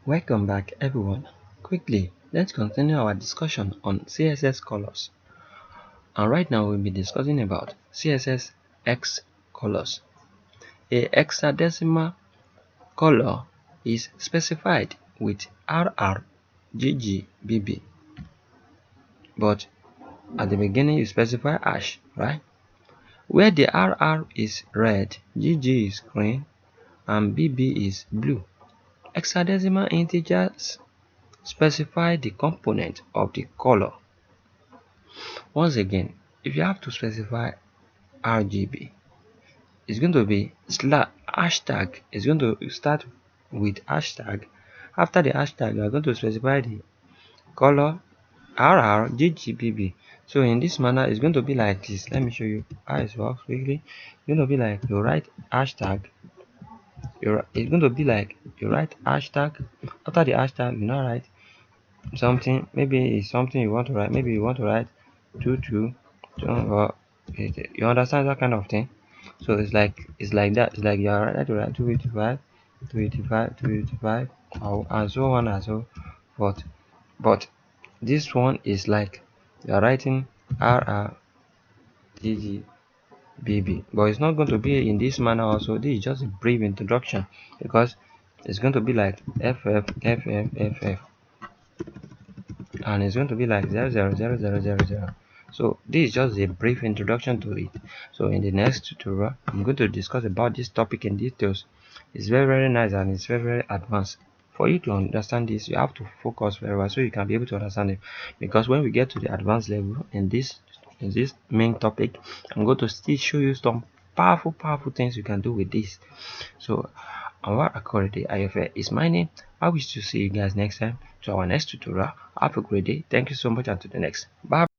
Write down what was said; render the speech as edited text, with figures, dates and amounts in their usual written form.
Welcome back everyone. Quickly, let's continue our discussion on CSS colors. And right now we'll be discussing about CSS X colors. A hexadecimal color is specified with RRGGBB. But at the beginning you specify hash, right? Where the RR is red, GG is green, and BB is blue. Hexadecimal integers specify the component of the color. Once again, if you have to specify RGB, it's going to be hashtag. It's going to start with hashtag. After the hashtag, you are going to specify the color RRGGBB. So in this manner, it's going to be like this. Let me show you how it works quickly. It's going to be like you write hashtag. It's going to be like you write hashtag. After the hashtag, you now write something. Maybe it's something you want to write. Maybe you want to write 22. Or you understand that kind of thing. So it's like that. It's like you are ready to write 285, 285, 285, and so on and so forth. But this one is like you are writing RRGGBB, but it's not going to be in this manner. Also, this is just a brief introduction because it's going to be like FFFFFF, and it's going to be like 000000. So this is just a brief introduction to it. So in the next tutorial, I'm going to discuss about this topic in details. It's very nice and it's very advanced. For you to understand this, you have to focus very well so you can be able to understand it. Because when we get to the advanced level in this main topic, I'm going to still show you some powerful things you can do with this. So anwar akorede ayofe is my name. I wish to see you guys next time to our next tutorial. Have a great day. Thank you so much, and to the next. Bye.